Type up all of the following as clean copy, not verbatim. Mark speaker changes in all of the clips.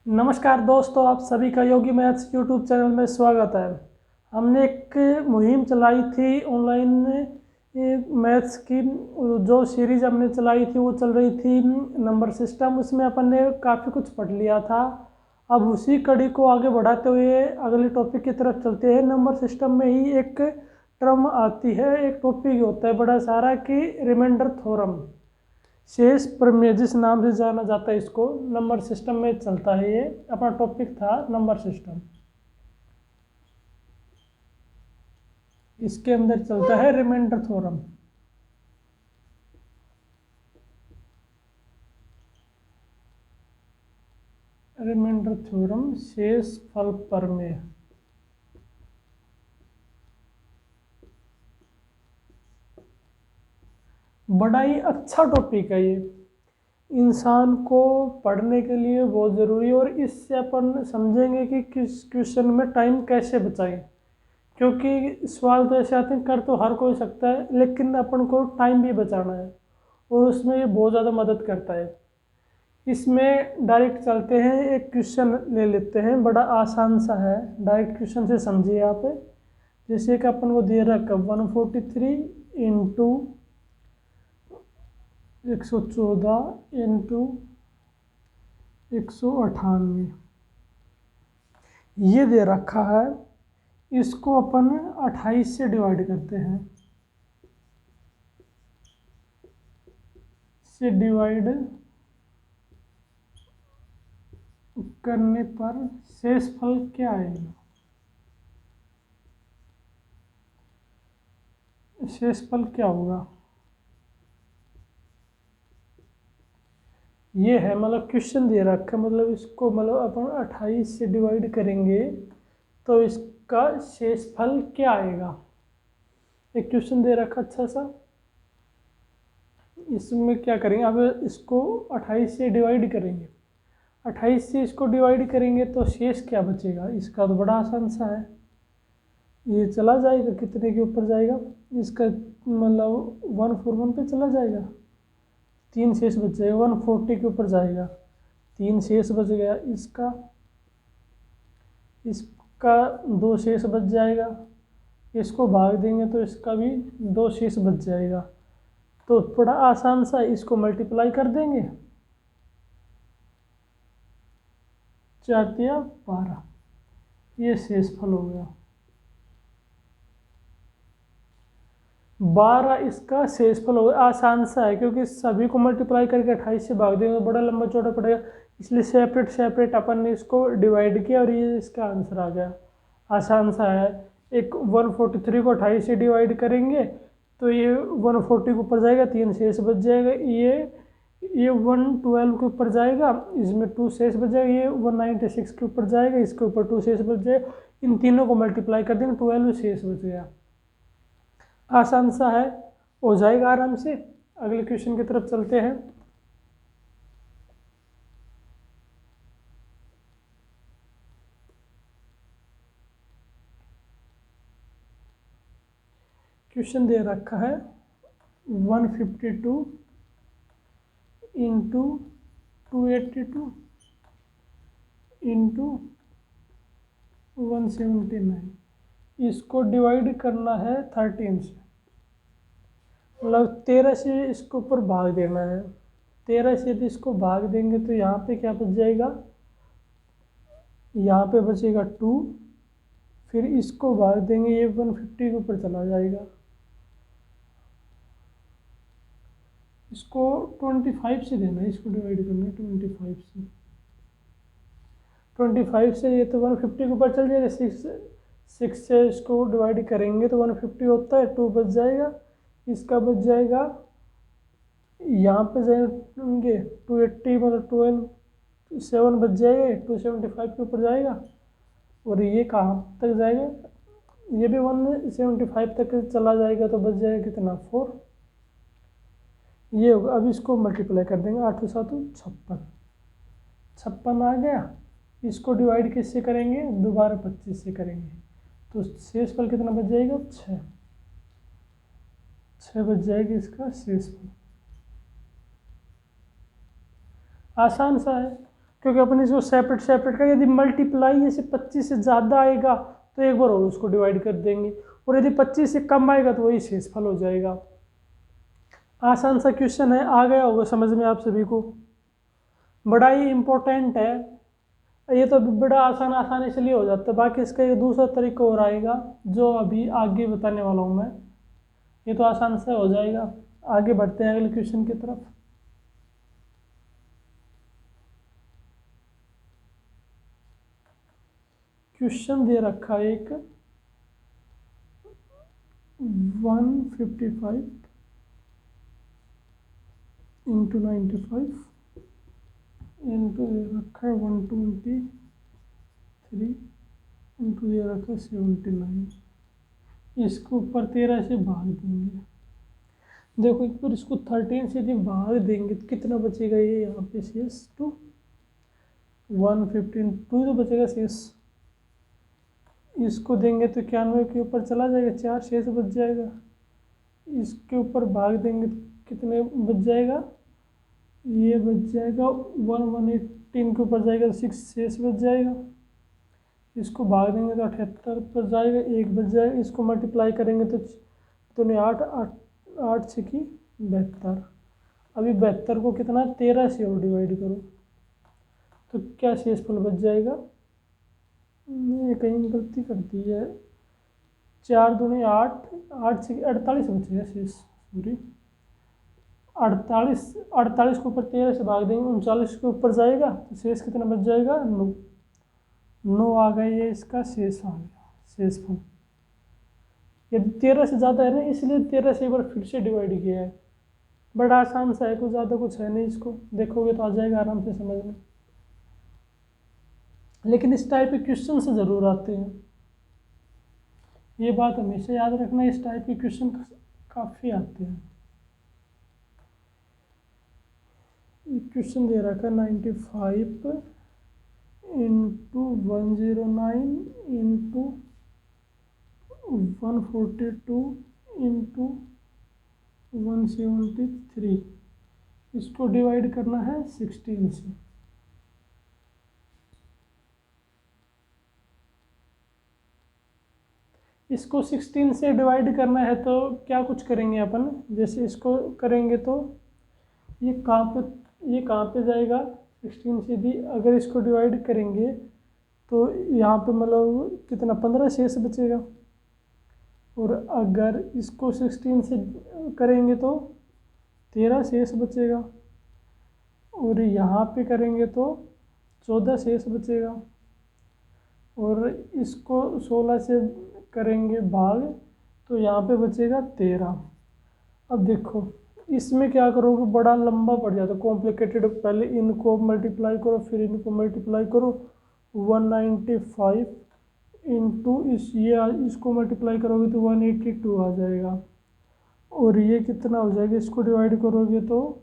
Speaker 1: नमस्कार दोस्तों, आप सभी का योगी मैथ्स यूट्यूब चैनल में स्वागत है। हमने एक मुहिम चलाई थी ऑनलाइन मैथ्स की। जो सीरीज हमने चलाई थी वो चल रही थी नंबर सिस्टम। उसमें अपन ने काफ़ी कुछ पढ़ लिया था। अब उसी कड़ी को आगे बढ़ाते हुए अगले टॉपिक की तरफ चलते हैं। नंबर सिस्टम में ही एक टर्म आती है, एक टॉपिक होता है बड़ा सारा कि रिमाइंडर थ्योरम, शेष प्रमेय जिस नाम से जाना जाता है। इसको नंबर सिस्टम में चलता है। ये अपना टॉपिक था नंबर सिस्टम। इसके अंदर चलता है रिमाइंडर थ्योरम। रिमाइंडर थ्योरम, शेष फल प्रमेय। बड़ा ही अच्छा टॉपिक है ये, इंसान को पढ़ने के लिए बहुत ज़रूरी है। और इससे अपन समझेंगे कि किस क्वेश्चन में टाइम कैसे बचाएं, क्योंकि सवाल तो ऐसे आते हैं कर तो हर कोई सकता है, लेकिन अपन को टाइम भी बचाना है और उसमें ये बहुत ज़्यादा मदद करता है। इसमें डायरेक्ट चलते हैं, एक क्वेश्चन ले लेते हैं, बड़ा आसान सा है। डायरेक्ट क्वेश्चन से समझिए आप। जैसे कि अपन को दे रखा 143 इंटू 114 इंटू 198 ये दे रखा है। इसको अपन 28 से डिवाइड करते हैं। से डिवाइड करने पर शेष फल क्या आएगा? शेष फल क्या होगा? ये है, मतलब क्वेश्चन दे रखा है, मतलब इसको मतलब अपन 28 से डिवाइड करेंगे तो इसका शेष फल क्या आएगा। एक क्वेश्चन दे रखा अच्छा सा। इसमें क्या करेंगे, अब इसको 28 से डिवाइड करेंगे। 28 से इसको डिवाइड करेंगे तो शेष क्या बचेगा? इसका तो बड़ा आसान सा है, ये चला जाएगा, कितने के ऊपर जाएगा? इसका मतलब 141 पे चला जाएगा। 3 शेष बच जाएगा, 140 के ऊपर जाएगा। 3 शेष बच गया इसका। इसका 2 शेष बच जाएगा। इसको भाग देंगे तो इसका भी 2 शेष बच जाएगा। तो बड़ा आसान सा, इसको मल्टीप्लाई कर देंगे। 4 तिया 12, ये शेष फल हो गया। 12 इसका शेषफल हो गया। आसान सा है, क्योंकि सभी को मल्टीप्लाई करके 28 से भाग देंगे तो बड़ा लंबा चौड़ा पड़ेगा, इसलिए सेपरेट सेपरेट अपन ने इसको डिवाइड किया और ये इसका आंसर आ गया। आसान सा है। एक 143 को 28 से डिवाइड करेंगे तो ये 140 के ऊपर जाएगा, 3 शेष बच जाएगा। ये 112 के ऊपर जाएगा, इसमें 2 शेष बच जाएगा। ये 196 के ऊपर जाएगा, इसके ऊपर 2 शेष बच जाएगा। इन तीनों को मल्टीप्लाई कर देंगे, 12 शेष बच गया। आसान सा है, हो जाएगा आराम से। अगले क्वेश्चन की तरफ चलते हैं। क्वेश्चन दे रखा है 152 इंटू 282 इंटू 179। इसको डिवाइड करना है 13 से, मतलब 13 से इसके ऊपर भाग देना है। 13 से यदि इसको भाग देंगे तो यहाँ पे क्या बच जाएगा? यहाँ पे बचेगा 2। फिर इसको भाग देंगे, ये 150 के ऊपर चला जाएगा। इसको 25 से देना है, इसको डिवाइड करना है 25 से। 25 से ये तो 150 के ऊपर चल जाएगा। 6 से इसको डिवाइड करेंगे तो 150 होता है, 2 बच जाएगा। इसका बच जाएगा, यहाँ पे जाएंगे 280, मतलब 12 7 बच जाएगा। 275 के ऊपर जाएगा और ये कहाँ तक जाएगा? ये भी 175 तक चला जाएगा, तो बच जाएगा कितना? 4। ये होगा। अब इसको मल्टीप्लाई कर देंगे, 8 7 56, 56 आ गया। इसको डिवाइड किससे करेंगे? दोबारा 25 से करेंगे तो शेषफल कितना बच जाएगा? 6 बच जाएगी इसका शेषफल। आसान सा है। क्योंकि अपन इसको सेपरेट सेपरेट का, यदि मल्टीप्लाई जैसे 25 से ज़्यादा आएगा तो एक बार और उसको डिवाइड कर देंगे, और यदि 25 से कम आएगा तो वही शेषफल हो जाएगा। आसान सा क्वेश्चन है, आ गया होगा समझ में आप सभी को, बड़ा ही इम्पोर्टेंट है ये तो, बड़ा आसान आसान इसलिए हो जाता है। बाकी इसका एक दूसरा तरीका और आएगा जो अभी आगे बताने वाला हूँ मैं, ये तो आसान से हो जाएगा। आगे बढ़ते हैं अगले क्वेश्चन की तरफ। क्वेश्चन दे रखा है एक 155 इंटू 95 इंटू दे रखा है 123 इंटू दे रखा है 79। इसको ऊपर 13 से भाग देंगे। देखो एक बार इसको 13 से यदि भाग देंगे तो कितना बचेगा, ये यहाँ पे शेष 2, 115 2 तो बचेगा शेष। इसको देंगे तो 91 के ऊपर चला जाएगा, 4 शेष बच जाएगा। इसके ऊपर भाग देंगे तो कितने बच जाएगा, ये बच जाएगा 118 के ऊपर जाएगा तो 6 शेष बच जाएगा। इसको भाग देंगे तो 78 पर जाएगा, 1 बच जाएगा। इसको मल्टीप्लाई करेंगे तो नहीं 8 8 6 की 72। अभी 72 को कितना 13 से और डिवाइड करो तो क्या शेषफल बच जाएगा, मैंने कहीं गलती कर दी है, 4 दूनी 8 8 से 48 बचेगा शेष, सॉरी 48 के ऊपर 13 से भाग देंगे 39 के ऊपर जाएगा तो शेष कितना बच जाएगा 9 9 आ गया, ये इसका शेष आ गया शेषफल। यदि 13 से ज़्यादा है ना इसलिए 13 से एक बार फिर से डिवाइड किया है। बड़ा आसान सा है, कुछ ज़्यादा कुछ है नहीं, इसको देखोगे तो आ जाएगा आराम से समझ में। लेकिन इस टाइप के क्वेश्चन से ज़रूर आते हैं, ये बात हमेशा याद रखना, इस टाइप के क्वेश्चन काफ़ी आते हैं। क्वेश्चन दे रखा 95 इंटू 109 इंटू 142 इंटू 173, इसको डिवाइड करना है 16 से। इसको 16 से डिवाइड करना है तो क्या कुछ करेंगे अपन, जैसे इसको करेंगे तो ये कहाँ पे जाएगा 16 से दी, अगर इसको डिवाइड करेंगे तो यहाँ पे मतलब कितना 15 शेष बचेगा, और अगर इसको 16 से करेंगे तो 13 शेष बचेगा, और यहाँ पे करेंगे तो 14 शेष बचेगा, और इसको 16 से करेंगे भाग तो यहाँ पे बचेगा 13। अब देखो इसमें क्या करोगे, बड़ा लंबा पड़ जाता है, कॉम्प्लिकेटेड। पहले इनको मल्टीप्लाई करो फिर इनको मल्टीप्लाई करो, 195 इंटू इसको मल्टीप्लाई करोगे तो 182 आ जाएगा, और ये कितना हो जाएगा, इसको डिवाइड करोगे तो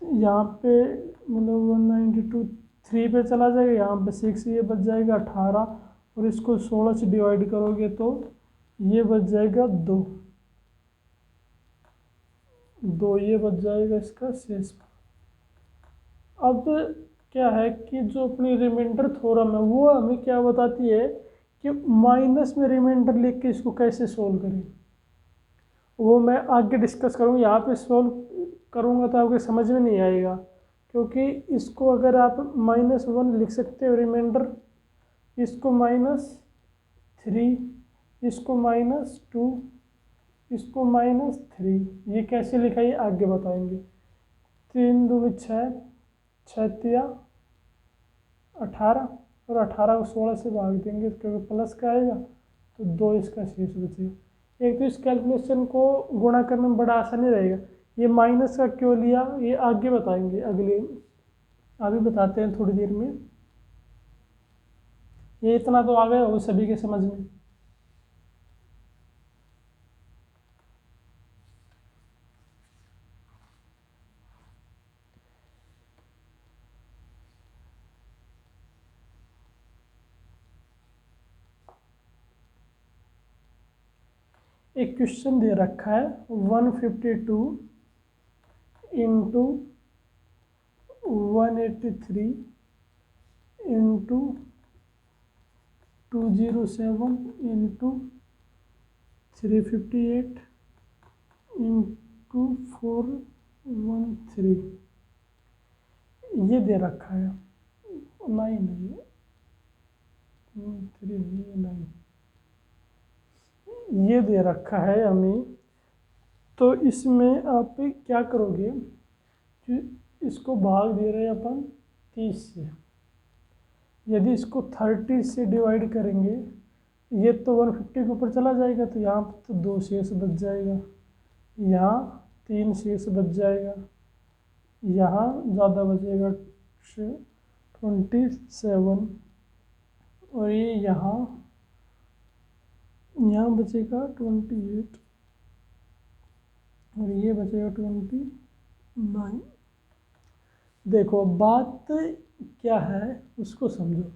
Speaker 1: यहाँ पे मतलब 192 3 पे चला जाएगा, यहाँ पे 6, ये बच जाएगा 18, और इसको 16 से डिवाइड करोगे तो ये बच जाएगा 2, ये बच जाएगा इसका शेष। अब क्या है कि जो अपनी रिमाइंडर थ्योरम है वो हमें क्या बताती है कि माइनस में रिमाइंडर लिख के इसको कैसे सोल्व करें, वो मैं आगे डिस्कस करूँगा। यहाँ पे सोल्व करूँगा तो आपके समझ में नहीं आएगा, क्योंकि इसको अगर आप -1 लिख सकते हो रिमाइंडर, इसको -3, इसको -2, इसको -3, ये कैसे लिखा ये आगे बताएंगे। 3 दूनी 6, 6 तिया 18, और 18 को 16 से भाग देंगे क्योंकि प्लस का आएगा तो 2 इसका शेष बचेगा। एक तो इस कैलकुलेशन को गुणा करने में बड़ा आसानी रहेगा। ये माइनस का क्यों लिया ये आगे बताएंगे, अभी बताते हैं थोड़ी देर में। ये इतना तो आ गया होगा सभी के समझ में। एक क्वेश्चन दे रखा है 152 इंटू 183 इंटू 207 इंटू 358 इंटू 413 ये दे रखा है। 9 नहीं है, 3 नहीं है, 9 ये दे रखा है हमें। तो इसमें आप क्या करोगे कि इसको भाग दे रहे हैं अपन 30 से। यदि इसको 30 से डिवाइड करेंगे, ये तो 150 के ऊपर चला जाएगा, तो यहाँ पर तो 2 शेष बच जाएगा, यहाँ 3 शेष बच जाएगा, यहाँ ज़्यादा बचेगा 27, और ये यहाँ बचेगा 28, और ये बचेगा 29। देखो बात क्या है उसको समझो।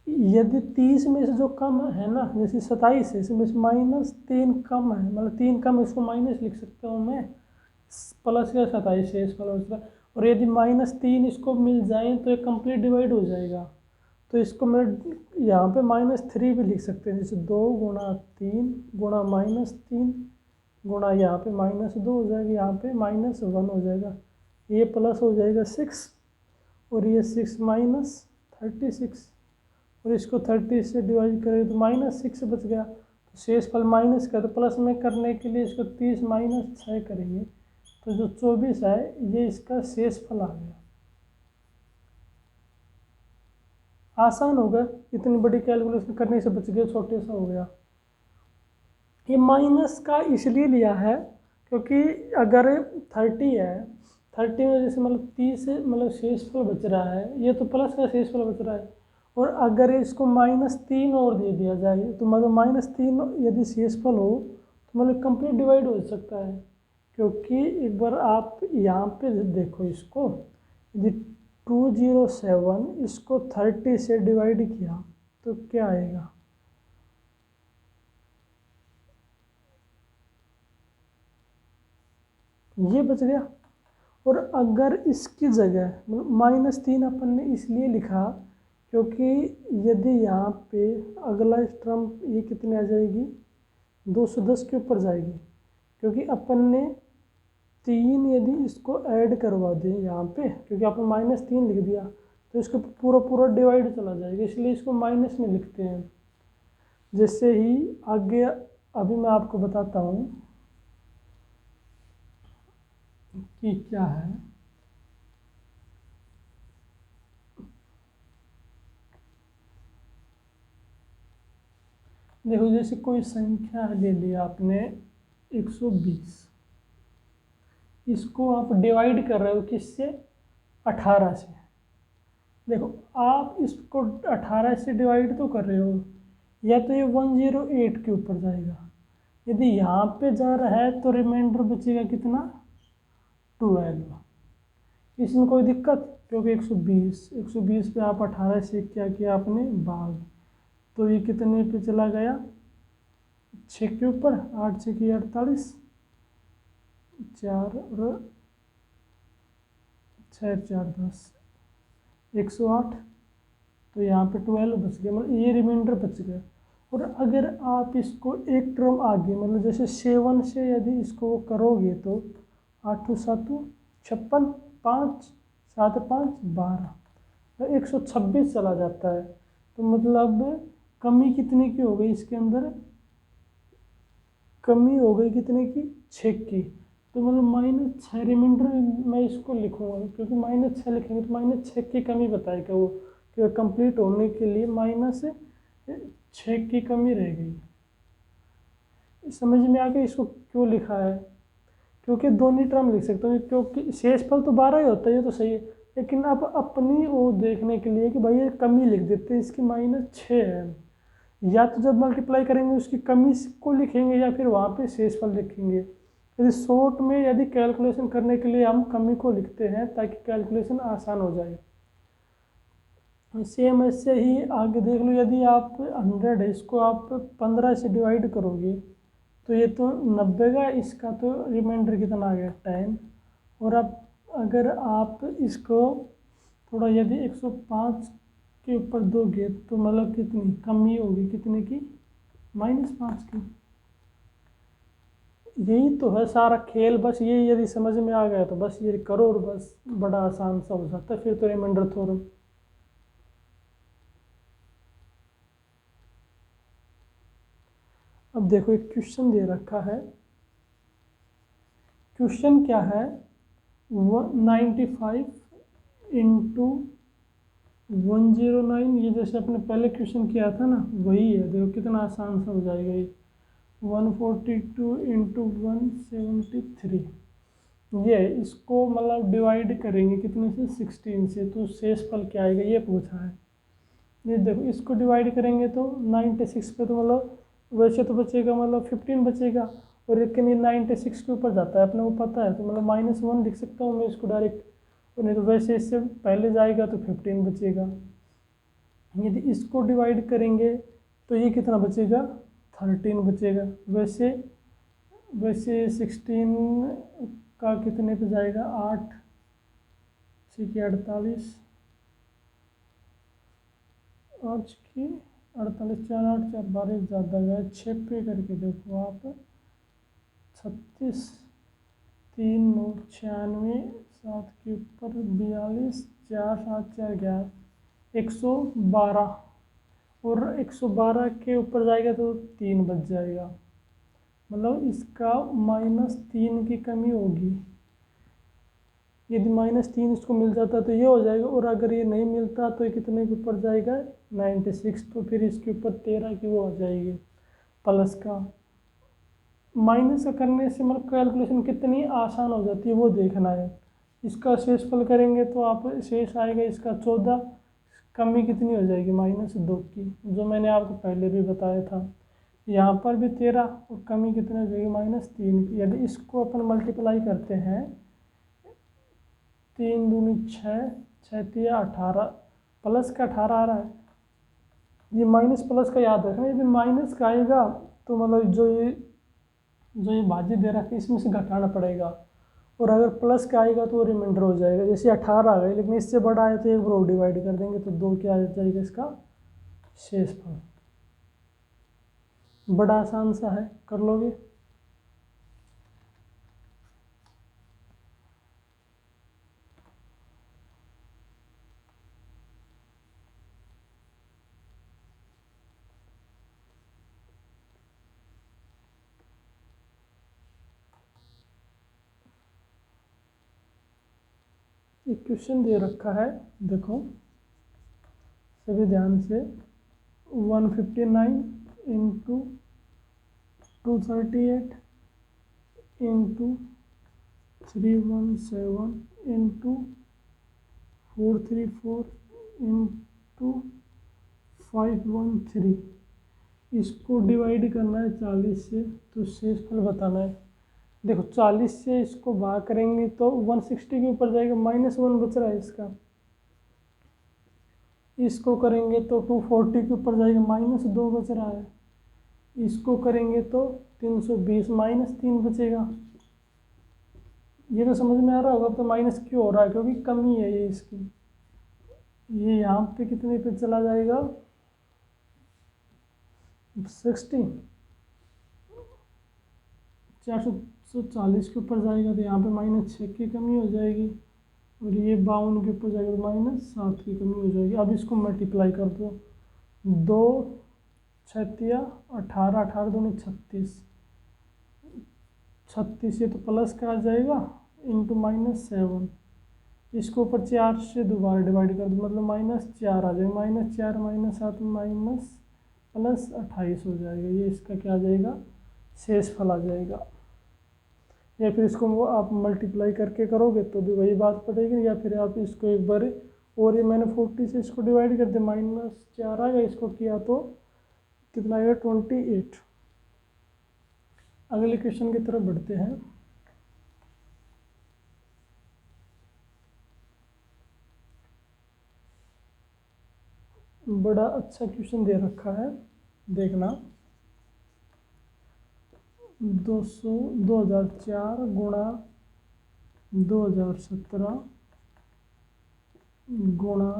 Speaker 1: यदि 30 में से जो कम है ना, जैसे 27 है, इसमें से -3 कम है, मतलब 3 कम, इसको माइनस लिख सकता हूँ मैं, प्लस का 27 है इसका मतलब। और यदि -3 इसको मिल जाए तो ये कंप्लीट डिवाइड हो जाएगा। तो इसको मैं यहाँ पे -3 भी लिख सकते हैं, जैसे 2 गुणा 3 गुणा -3 गुणा यहाँ पे -2 हो जाएगा, यहाँ पे -1 हो जाएगा, ये प्लस हो जाएगा 6, और ये 6 -36, और इसको 30 से डिवाइड करें तो -6 बच गया। तो शेषफल माइनस का, तो प्लस में करने के लिए इसको 30 - 6 करेंगे, तो जो 24 है ये इसका शेषफल आ गया। आसान होगा, इतनी बड़ी कैलकुलेशन करने से बच गया, छोटे सा हो गया। ये माइनस का इसलिए लिया है क्योंकि अगर 30 है, 30 में जैसे मतलब 30 मतलब शेषफल बच रहा है, ये तो प्लस का शेषफल बच रहा है, और अगर इसको -3 और दे दिया जाए तो मतलब -3 यदि शेषफल हो तो मतलब कंप्लीट डिवाइड हो सकता है। क्योंकि एक बार आप यहाँ पे देखो, इसको यदि 207 इसको 30 से डिवाइड किया तो क्या आएगा, ये बच गया। और अगर इसकी जगह -3 अपन ने इसलिए लिखा क्योंकि यदि यहाँ पे अगला टर्म ये कितने आ जाएगी, 210 के ऊपर जाएगी, क्योंकि अपन ने 3 यदि इसको ऐड करवा दें यहाँ पे, क्योंकि अपन -3 लिख दिया तो इसको पूरा पूरा डिवाइड चला जाएगा, इसलिए इसको माइनस में लिखते हैं। जैसे ही आगे अभी मैं आपको बताता हूँ कि क्या है। देखो जैसे कोई संख्या ले लिया आपने 120, इसको आप डिवाइड कर रहे हो किससे, 18 से। देखो आप इसको 18 से डिवाइड तो कर रहे हो, या तो ये 108 के ऊपर जाएगा, यदि यहाँ पे जा रहा है तो रिमाइंडर बचेगा कितना, 12। इसमें कोई दिक्कत, क्योंकि 120 पे आप 18 से क्या किया आपने, भाग, तो ये कितने पे चला गया, 6 के ऊपर, 8 6 की 48, 4 और 6 4 10, 108। तो यहाँ पे 12 बच गया, मतलब ये रिमाइंडर बच गया। और अगर आप इसको एक टर्म आगे, मतलब जैसे 7 से यदि इसको करोगे तो 8 7 56, 5 7 5 12, तो 126 चला जाता है। तो मतलब कमी कितने की हो गई इसके अंदर, कमी हो गई कितने की, 6 की। तो मतलब -6 रिमाइंडर मैं इसको लिखूंगा, क्योंकि -6 लिखेंगे तो -6 की कमी बताएगा वो, कि कंप्लीट होने के लिए -6 की कमी रह गई। समझ में आ गया इसको क्यों लिखा है, क्योंकि दोनों टर्म लिख सकते हो, क्योंकि शेषफल तो 12 ही होता है, ये तो सही है, लेकिन अब अपनी वो देखने के लिए कि भाई ये कमी लिख देते हैं, इसकी -6 है, या तो जब मल्टीप्लाई करेंगे उसकी कमी को लिखेंगे या फिर वहाँ पे शेषफल लिखेंगे। यदि शॉर्ट में यदि कैलकुलेशन करने के लिए हम कमी को लिखते हैं ताकि कैलकुलेशन आसान हो जाए। सेम ऐसे ही आगे देख लो, यदि आप 100 है, इसको आप 15 से डिवाइड करोगे तो ये तो 90 का, इसका तो रिमाइंडर कितना आ गया, 10। और अब अगर आप इसको थोड़ा यदि 105 के ऊपर दोगे तो मतलब कितनी कमी होगी, कितने की, -5 की। यही तो है सारा खेल, बस ये यदि समझ में आ गया तो बस ये करो और बस बड़ा आसान सा हो जाता है फिर तो रिमाइंडर थ्योरम। अब देखो एक क्वेश्चन दे रखा है, क्वेश्चन क्या है, 95 इंटू 109, ये जैसे अपने पहले क्वेश्चन किया था ना वही है, देखो कितना आसान सा हो जाएगा ये। 142 इंटू 173, ये इसको मतलब डिवाइड करेंगे कितने से, 16 से, तो शेषफल क्या आएगा ये पूछा है। ये देखो इसको डिवाइड करेंगे तो 96 पे तो मतलब वैसे तो बचेगा मतलब 15 बचेगा, और लेकिन ये 96 के ऊपर जाता है अपने को पता है, तो मतलब -1 लिख सकता हूँ मैं इसको डायरेक्ट, और नहीं तो वैसे इससे पहले जाएगा तो 15 बचेगा। यदि इसको डिवाइड करेंगे तो ये कितना बचेगा, 13 बचेगा। वैसे वैसे 16 का कितने पे जाएगा, 8 6 के 48, 8 की 48, 4 8 4 12 ज़्यादा गया, 6 पे करके देखो आप, 36 3 9 96, 7 के ऊपर 42, 4 7 4 11, 112, और 112 के ऊपर जाएगा तो 3 बच जाएगा, मतलब इसका -3 की कमी होगी। यदि -3 इसको मिल जाता तो ये हो जाएगा, और अगर ये नहीं मिलता तो ये कितने के ऊपर जाएगा, 96, तो फिर इसके ऊपर 13 की वो आ जाएगी प्लस का। माइनस करने से मतलब कैलकुलेशन कितनी आसान हो जाती है वो देखना है। इसका शेषफल करेंगे तो आप शेष आएगा इसका 14, कमी कितनी हो जाएगी, -2 की, जो मैंने आपको पहले भी बताया था। यहाँ पर भी 13, और कमी कितनी हो जाएगी, -3 की। यदि इसको अपन मल्टीप्लाई करते हैं, 3 दूनी 6, 6 तिया 18, प्लस का 18 आ रहा है, ये माइनस प्लस का याद रखना, यदि माइनस का आएगा तो मतलब जो ये भाज्य दे रखा है इसमें से घटाना पड़ेगा, और अगर प्लस का आएगा तो वो रिमाइंडर हो जाएगा। जैसे 18 आ गई, लेकिन इससे बड़ा आया तो एक बार डिवाइड कर देंगे तो 2 क्या आ जाएगा इसका शेषफल। बड़ा आसान सा है, कर लोगे। एक क्वेश्चन दे रखा है, देखो सभी ध्यान से, 159 इंटू 238 इंटू 317 इंटू 434 इंटू 513, इसको डिवाइड करना है 40 से, तो शेषफल बताना है। देखो 40 से इसको भाग करेंगे तो 160 के ऊपर जाएगा, -1 बच रहा है इसका। इसको करेंगे तो 240 के ऊपर जाएगा, -2 बच रहा है। इसको करेंगे तो 320, -3 बचेगा। ये तो समझ में आ रहा होगा, तो माइनस क्यों हो रहा है, क्योंकि कमी है ये इसकी। ये यहाँ पे कितने पे चला जाएगा, 60, 440 के ऊपर जाएगा तो यहाँ पे -6 की कमी हो जाएगी, और ये 52 के ऊपर जाएगा तो -7 की कमी हो जाएगी। अब इसको मल्टीप्लाई कर दो, 2 6 18, 18 दूनी 36, 36 ये तो प्लस का आ जाएगा, इंटू -7, इसको ऊपर 4 से दोबारा डिवाइड कर दो, मतलब -4 आ जाएगा, -4 -7 माइनस प्लस 28 हो जाएगा। ये इसका क्या आ जाएगा, शेषफल आ जाएगा। या फिर इसको वो आप मल्टीप्लाई करके करोगे तो भी वही बात पड़ेगी, या फिर आप इसको एक बार, और ये मैंने 40 से इसको डिवाइड कर दिया, -4 आएगा, इसको किया तो कितना आएगा, 28। अगले क्वेश्चन की तरफ बढ़ते हैं। बड़ा अच्छा क्वेश्चन दे रखा है, देखना। 2004 गुणा 2017 गुणा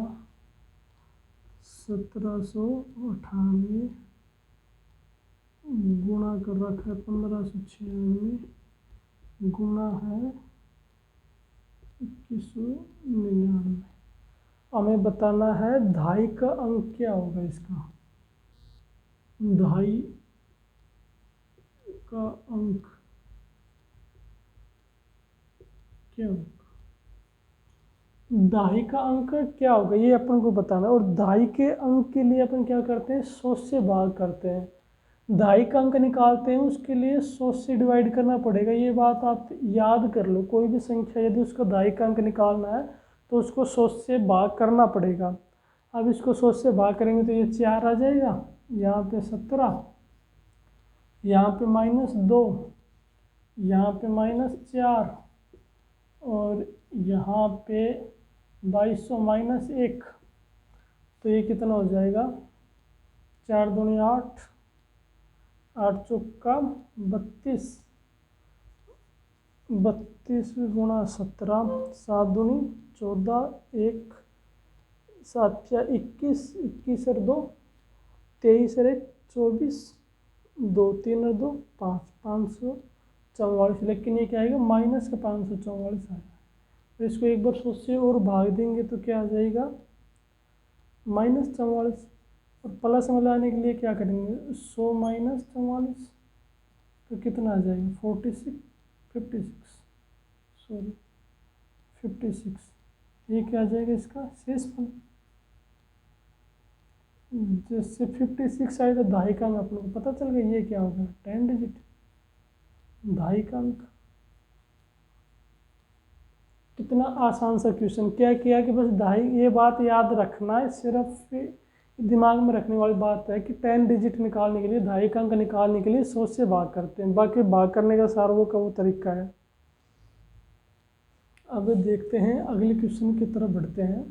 Speaker 1: 1798 गुणा कर रखा है 1596 गुणा है 2199। हमें बताना है दहाई का अंक क्या होगा इसका। दहाई का अंक क्या होगा, दहाई का अंक क्या होगा ये अपन को बताना। और दहाई के अंक के लिए अपन क्या करते हैं, 100 से भाग करते हैं। दहाई का अंक निकालते हैं उसके लिए 100 से डिवाइड करना पड़ेगा। ये बात आप याद कर लो, कोई भी संख्या यदि उसका दहाई का अंक निकालना है तो उसको 100 से भाग करना पड़ेगा। अब इसको 100 से भाग करेंगे तो ये 4 आ जाएगा, यहाँ पे 17, यहाँ पे -2, यहाँ पे -4 और यहाँ पे 2200 -1, तो ये कितना हो जाएगा, 4 दूनी 8, 8 चौका 32, 32 गुणा 17, 7 दूनी 14, 1 7 या 21, 21 और 2 23 और 1 24, 2 3 और 2 5, 544। लेकिन ये क्या आएगा, माइनस का 544 आएगा। तो इसको एक बार 100 से और भाग देंगे तो क्या आ जाएगा, -44। और प्लस में लाने के लिए क्या करेंगे, 100 - 44 तो कितना आ जाएगा, 56। ये क्या आ जाएगा इसका शेषफल। जैसे 56 आए तो दहाई का अंक अपन को पता चल गया, ये क्या होगा, 10 डिजिट दहाई का अंक। कितना आसान सा क्वेश्चन, क्या किया कि बस दहाई, ये बात याद रखना है, सिर्फ दिमाग में रखने वाली बात है कि 10 डिजिट निकालने के लिए, दहाई का अंक निकालने के लिए 100 से भाग करते हैं, बाकी भाग करने का सारा वो का वो तरीका है। अब देखते हैं अगले क्वेश्चन की तरफ बढ़ते हैं।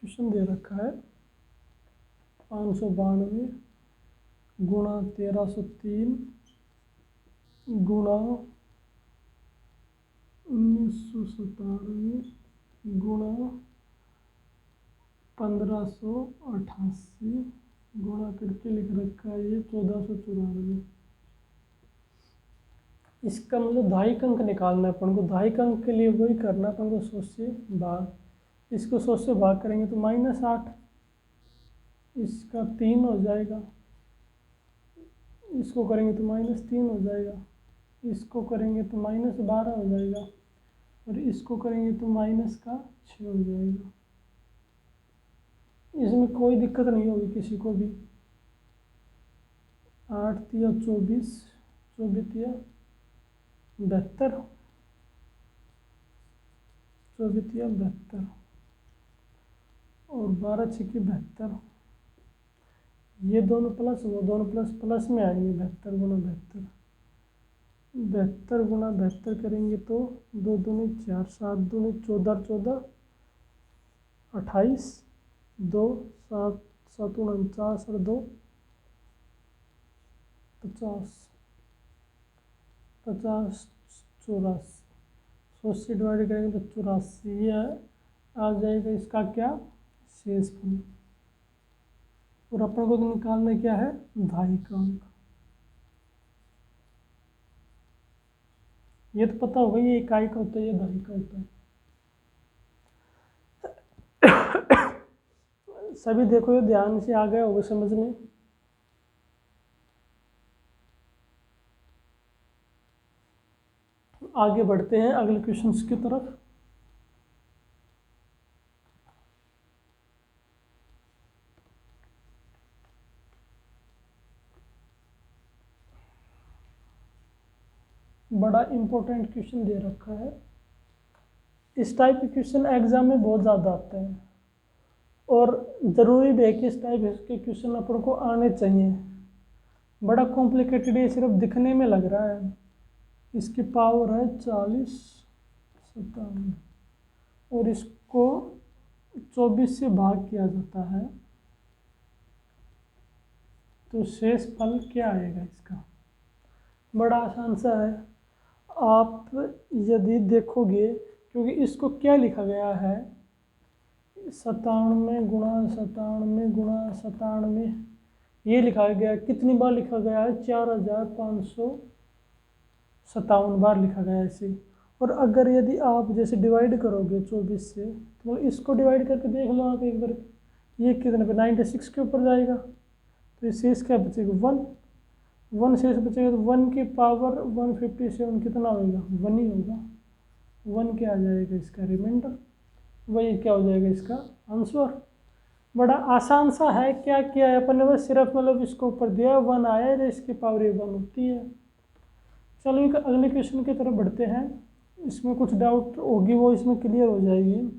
Speaker 1: क्वेश्चन दे रखा है 592 गुणा 1303 गुणा 1997 गुणा 1588 गुणा करके लिख रखा है ये 1494। इसका मतलब दहाई का अंक निकालना है अपन को। दहाई का अंक के लिए वही करना है अपन को, 100 से भाग। इसको 100 से भाग करेंगे तो -8, इसका 3 हो जाएगा, इसको करेंगे तो -3 हो जाएगा, इसको करेंगे तो -12 हो जाएगा और इसको करेंगे तो -6 हो जाएगा। इसमें कोई दिक्कत नहीं होगी किसी को भी। 8 तिया 24, 24 तिया 72, 24 तिया 72 और 12 छक्के 72। ये दोनों प्लस, वो दोनों प्लस, प्लस में आएंगे 72 गुणा 72, 72 गुणा 72 करेंगे तो 2 दूनी 4, 7 दूनी 14, 14 28, 2 7 7 49 और 2 50, 50 84। 100 से डिवाइड करेंगे तो 84, ये आ जाएगा इसका क्या, शेषफल। और अपन को तो निकालना क्या है, दहाई का अंक। ये तो पता होगा, ये इकाई का होता है, ये दहाई का होता है। सभी देखो ये ध्यान से आ गया होगा समझ में। आगे बढ़ते हैं अगले क्वेश्चंस की तरफ। बड़ा इंपॉर्टेंट क्वेश्चन दे रखा है। इस टाइप के क्वेश्चन एग्जाम में बहुत ज़्यादा आते हैं और ज़रूरी भी है कि इस टाइप के क्वेश्चन अपन को आने चाहिए। बड़ा कॉम्प्लिकेटेड है, सिर्फ दिखने में लग रहा है। इसकी पावर है 40 57 और इसको 24 से भाग किया जाता है, तो शेष फल क्या आएगा इसका। बड़ा आसान सा है। आप यदि देखोगे, क्योंकि इसको क्या लिखा गया है, 97 गुणा 97 गुणा 97, ये लिखा गया है। कितनी बार लिखा गया है? 4557 बार लिखा गया है इसे। और अगर यदि आप जैसे डिवाइड करोगे 24 से, तो इसको डिवाइड करके देख लो आप एक बार, ये कितने पे 96 के ऊपर जाएगा, तो ये शेष क्या बचेगा? 1 1 शेष बचेगा, तो 1 की पावर 157 कितना होगा? 1 ही होगा। 1 क्या आ जाएगा इसका रिमाइंडर, वही क्या हो जाएगा इसका आंसर। बड़ा आसान सा है। क्या किया है अपन ने? बस सिर्फ मतलब इसको ऊपर दिया 1 आया है, तो इसकी पावर 1 होती है। चलो एक अगले क्वेश्चन की तरफ बढ़ते हैं। इसमें कुछ डाउट होगी वो इसमें क्लियर हो जाएगी।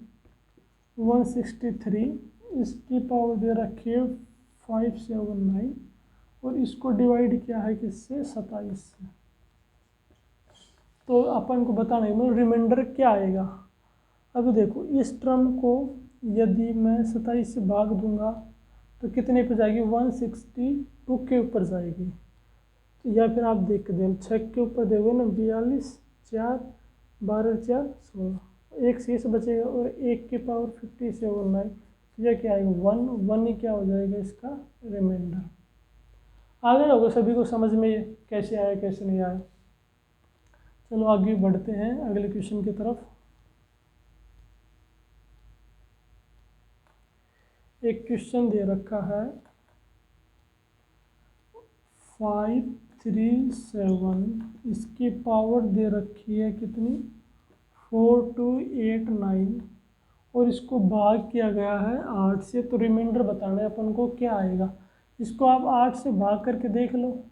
Speaker 1: 163, इसकी पावर दे रखी है 579, और इसको डिवाइड किया है किससे? 27 से। तो अपन को बताना है मतलब रिमाइंडर क्या आएगा। अब देखो, इस टर्म को यदि मैं 27 से भाग दूंगा तो कितने पे जाएगी? 162 के ऊपर जाएगी। तो या फिर आप देख दें 6 के ऊपर देखो ना, 42 4 12 4 16, एक शेष बचेगा, और 1 की पावर 57। यह क्या आएगा? 1 ही क्या हो जाएगा इसका रिमाइंडर। आ गया होगा सभी को समझ में ये कैसे आया कैसे नहीं आया। चलो आगे बढ़ते हैं अगले क्वेश्चन की तरफ। एक क्वेश्चन दे रखा है 537, इसकी पावर दे रखी है कितनी? 4289, और इसको भाग किया गया है 8 से। तो रिमाइंडर बताना है अपन को क्या आएगा। इसको आप 8 से भाग करके देख लो।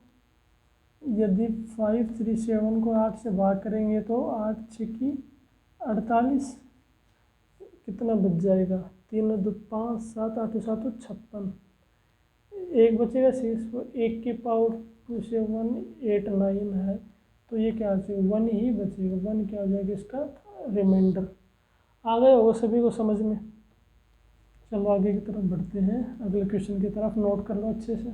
Speaker 1: यदि 537 को 8 से भाग करेंगे तो 8 6 48, कितना बच जाएगा? 3 2 5 7 8 7 56, एक बचेगा शेष। 1 की पावर 2789 है, तो ये क्या हो 1 ही बचेगा। 1 क्या हो जाएगा इसका रिमाइंडर। आ गए होगा सभी को समझ में। चलो आगे की तरफ बढ़ते हैं, अगले क्वेश्चन की तरफ। नोट कर लो अच्छे से।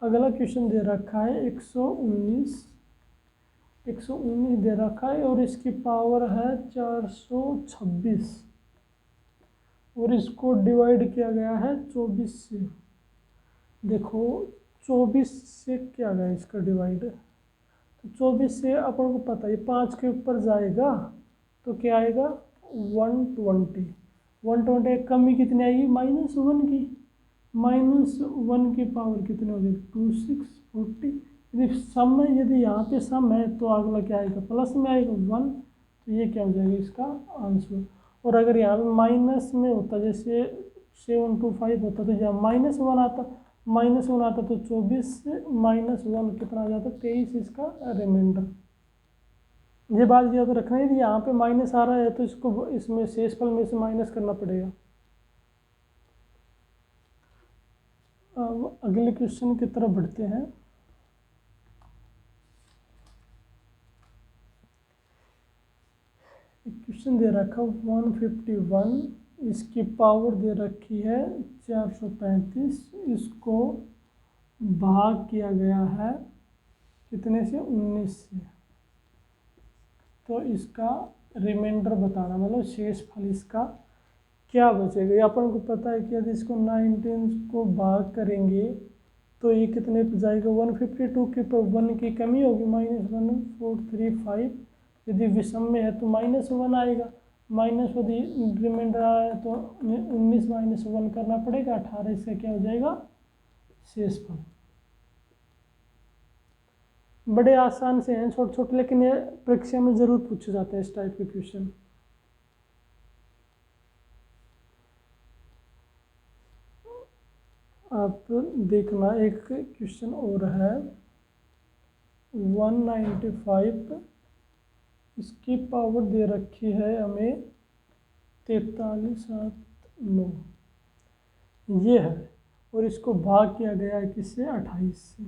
Speaker 1: अगला क्वेश्चन दे रखा है 119 दे रखा है, और इसकी पावर है 426, और इसको डिवाइड किया गया है 24 से। देखो 24 से क्या गया इसका डिवाइड, तो 24 से अपन को पता है 5 के ऊपर जाएगा तो क्या आएगा? 120। 120 कमी कितनी आएगी? -1 की। -1 की पावर कितनी हो जाएगी? 2640। यदि सम में, यदि यहाँ पे सम है तो अगला क्या आएगा? प्लस में आएगा 1, तो ये क्या हो जाएगा इसका आंसर। और अगर यहाँ पे माइनस में होता, जैसे 725 होता, तो यहाँ -1 आता, -1 आता तो 24 से -1 कितना आ जाता? 23 इसका रिमाइंडर। ये बात याद रखना है, यदि यहाँ पे माइनस आ रहा है तो इसको इसमें शेषफल में से माइनस करना पड़ेगा। अब अगले क्वेश्चन की तरफ बढ़ते हैं। क्वेश्चन दे रखा 151, इसकी पावर दे रखी है 435, इसको भाग किया गया है कितने से? 19 से। तो इसका रिमाइंडर बताना, मतलब शेषफल इसका क्या बचेगा। ये अपन को पता है कि यदि इसको 19 को भाग करेंगे तो ये कितने पे जाएगा? 152 के पर 1 की कमी होगी, -1435। यदि विषम में है तो -1 आएगा, माइनस यदि रिमाइंडर आया तो 19 - 1 करना पड़ेगा, 18। इसका क्या हो जाएगा? शेषफल। बड़े आसान से हैं, छोटे छोटे, लेकिन ये परीक्षा में जरूर पूछे जाते हैं इस टाइप के क्वेश्चन। आप देखना एक क्वेश्चन और है 195, इसकी पावर दे रखी है हमें 4379, ये है, और इसको भाग किया गया है किससे? 28 से।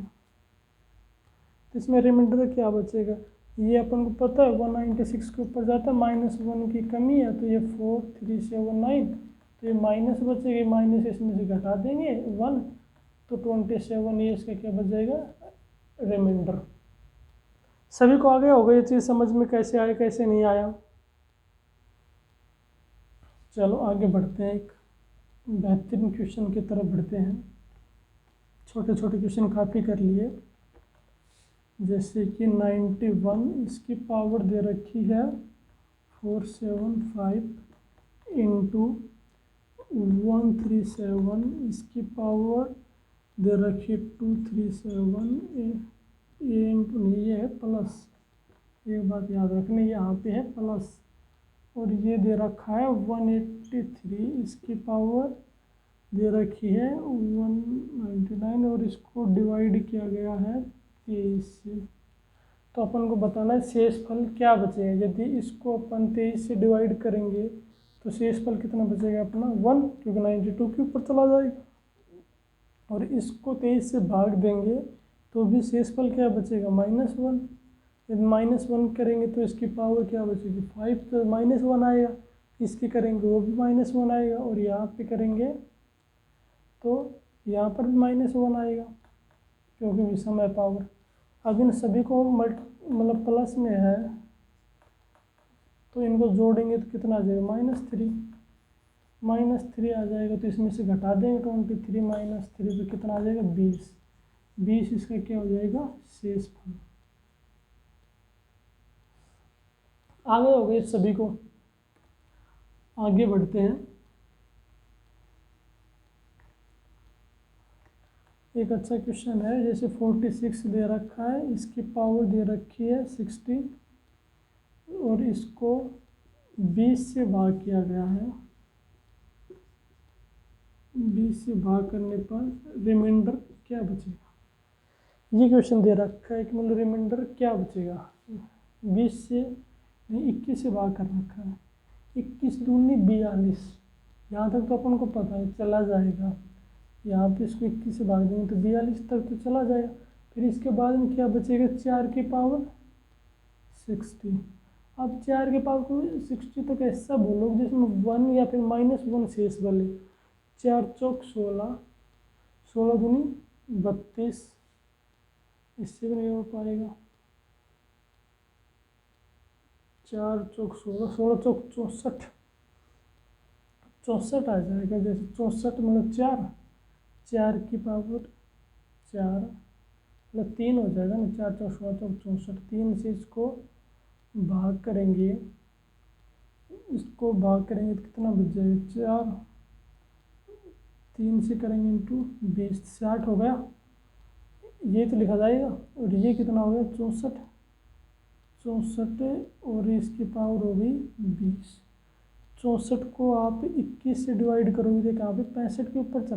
Speaker 1: तो इसमें रिमाइंडर क्या बचेगा? ये अपन को पता है 196 के ऊपर जाता है, -1 की कमी है, तो ये 4379, तो ये माइनस बचेगी, माइनस इसमें से घटा देंगे 1, तो 27, ये इसका क्या बच जाएगा? रिमाइंडर। सभी को आगे होगा ये चीज़ समझ में, कैसे आया कैसे नहीं आया। चलो आगे बढ़ते हैं, एक बेहतरीन क्वेश्चन की तरफ बढ़ते हैं। छोटे छोटे क्वेश्चन काफ़ी कर लिए, जैसे कि 91, इसकी पावर दे रखी है 475 इंटू 137, इसकी पावर दे रखी 237, ए इंटू नहीं, ये है प्लस, एक बात याद रखनी यहाँ पे है प्लस, और ये दे रखा है 183, इसकी पावर दे रखी है 199, और इसको डिवाइड किया गया है 23 से। तो अपन को बताना है शेषफल क्या बचेगा। यदि इसको अपन 23 से डिवाइड करेंगे तो शेषफल कितना बचेगा अपना 1, क्योंकि 92 के ऊपर चला जाएगा। और इसको 23 से भाग देंगे तो भी शेषफल क्या बचेगा -1। यदि -1 करेंगे तो इसकी पावर क्या बचेगी 5, तो -1 आएगा। इसकी करेंगे वो भी -1 आएगा, और यहाँ पे करेंगे तो यहाँ पर भी -1 आएगा, क्योंकि विषम है पावर। अब इन सभी को मतलब प्लस में है तो इनको जोड़ेंगे तो कितना आ जाएगा -3 आ जाएगा। तो इसमें से घटा देंगे 23 - 3 तो कितना आ जाएगा 20 इसका क्या हो जाएगा शेषफल। आगे हो गए सभी को, आगे बढ़ते हैं। एक अच्छा क्वेश्चन है, जैसे 46 दे रखा है, इसकी पावर दे रखी है 60, और इसको 20 से भाग किया गया है। 20 से भाग करने पर रिमाइंडर क्या बचेगा। ये क्वेश्चन दे रखा है कि मतलब रिमाइंडर क्या बचेगा। 20 से नहीं 21 से भाग कर रखा है, 21 दूनी 42, यहाँ तक तो अपन को पता है चला जाएगा। यहाँ पे इसको 21 से भाग देंगे तो 42 तक तो चला जाएगा। फिर इसके बाद में क्या बचेगा 4 की पावर 60। अब 4 के पावर को 60 तक ऐसा बोलो जिसमें 1 या फिर -1 शेष बले। 4 चौक 16, 16 दूनी 32, इससे भी नहीं हो पाएगा। 4 चौक 16, 16 चौक 64, 64 आ जाएगा। जैसे 64 मतलब 4 की पावर 4 मतलब 3 हो जाएगा ना। 4 चौक 16 चौक 64, 3 से इसको भाग करेंगे, इसको भाग करेंगे तो कितना बच जाएगा 4, 3 से करेंगे इंटू 20, 60 हो गया। ये तो लिखा जाएगा, और ये कितना हो गया 64, और इसकी पावर हो गई 20। 64 को आप 21 से डिवाइड करोगे तो कहाँ पे 65 के ऊपर चला